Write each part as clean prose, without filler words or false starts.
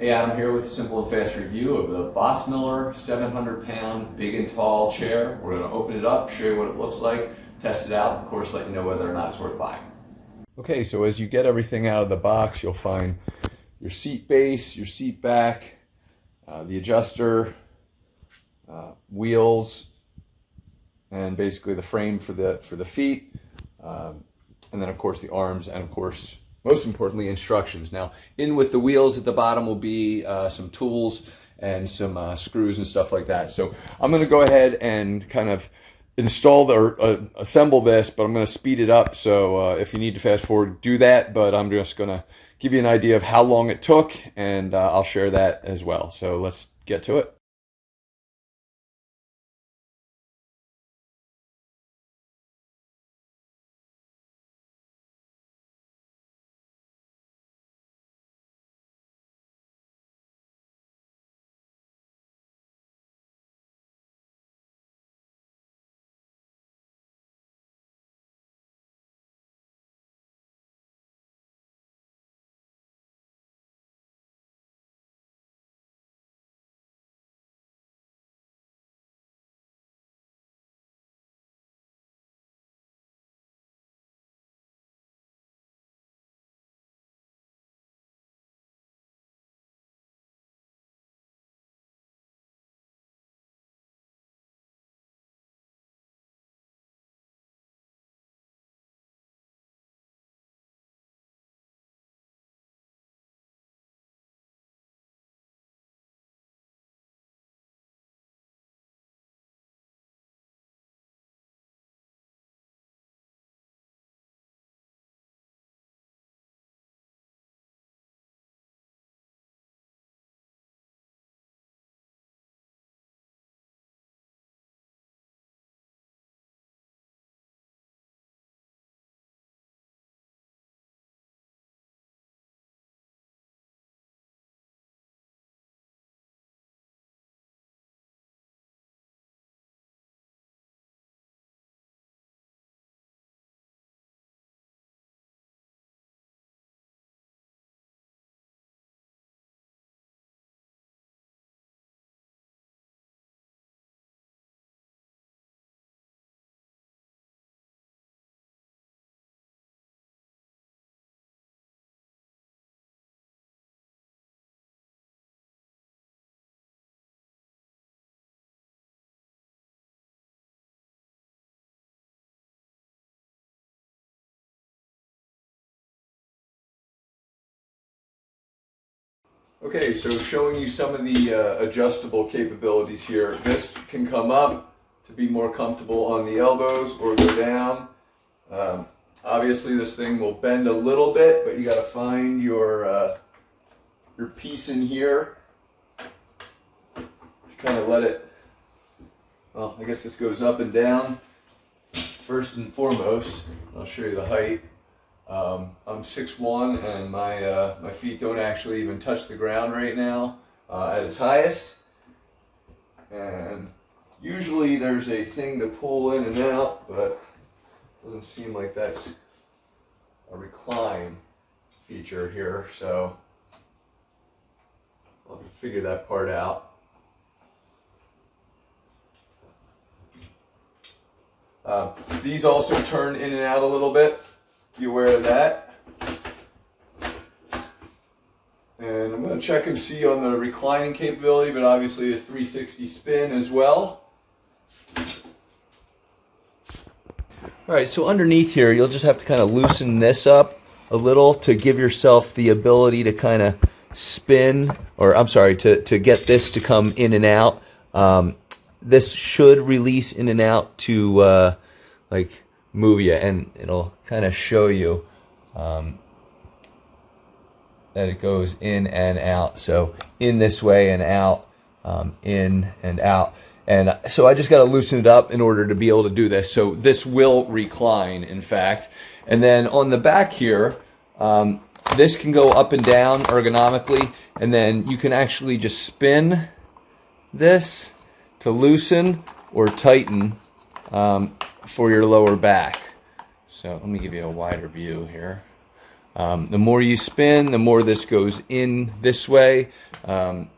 Hey, Adam here with a simple and fast review of the BOSMILLER 700-pound big and tall chair. We're going to open it up, show you what it looks like, test it out, of course let you know whether or not it's worth buying. Okay, so as you get everything out of the box, you'll find your seat base, your seat back, the adjuster, wheels, and basically the frame for the feet, and then of course the arms, and of course most importantly instructions. Now in with the wheels at the bottom will be some tools and some screws and stuff like that. So I'm going to go ahead and kind of install or assemble this, but I'm going to speed it up, so if you need to fast forward, do that, but I'm just going to give you an idea of how long it took, and I'll share that as well. So let's get to it. Okay, so showing you some of the adjustable capabilities here. This can come up to be more comfortable on the elbows or go down. Obviously this thing will bend a little bit, but you got to find your piece in here to kind of let it, well, I guess this goes up and down. First and foremost, I'll show you the height. I'm 6'1", and my feet don't actually even touch the ground right now at its highest. And usually there's a thing to pull in and out, but it doesn't seem like that's a recline feature here, so I'll have to figure that part out. These also turn in and out a little bit. Be aware of that. And I'm going to check and see on the reclining capability, but obviously a 360 spin as well. Alright, so underneath here you'll just have to kind of loosen this up a little to give yourself the ability to kind of spin, or I'm sorry, to get this to come in and out. This should release in and out to like move you, and it'll kind of show you that it goes in and out. So in this way and out, in and out. And so I just got to loosen it up in order to be able to do this. So this will recline, in fact. And then on the back here, this can go up and down ergonomically, and then you can actually just spin this to loosen or tighten for your lower back. So let me give you a wider view here. The more you spin, the more this goes in this way, and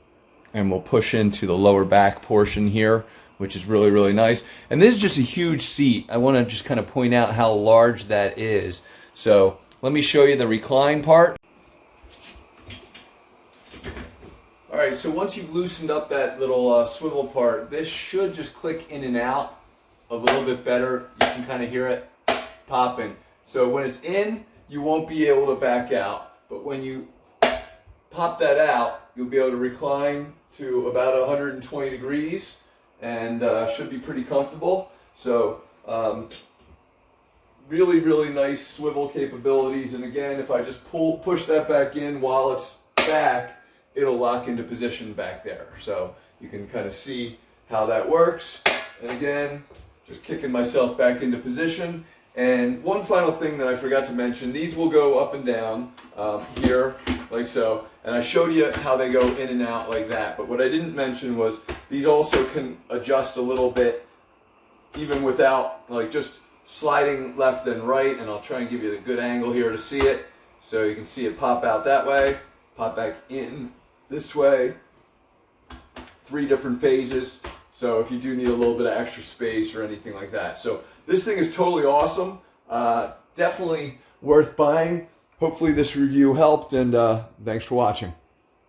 we'll push into the lower back portion here, which is really, really nice. And this is just a huge seat. I want to just kind of point out how large that is. So let me show you the recline part. All right, so once you've loosened up that little swivel part, this should just click in and out a little bit better. You can kind of hear it popping. So when it's in, you won't be able to back out. But when you pop that out, you'll be able to recline to about 120 degrees and should be pretty comfortable. So really, really nice swivel capabilities. And again, if I just push that back in while it's back, it'll lock into position back there. So you can kind of see how that works. And again, just kicking myself back into position. And one final thing that I forgot to mention, these will go up and down here, like so. And I showed you how they go in and out like that. But what I didn't mention was these also can adjust a little bit even without like just sliding left and right. And I'll try and give you a good angle here to see it. So you can see it pop out that way, pop back in this way, 3 different phases. So if you do need a little bit of extra space or anything like that. So this thing is totally awesome. Definitely worth buying. Hopefully this review helped, and thanks for watching.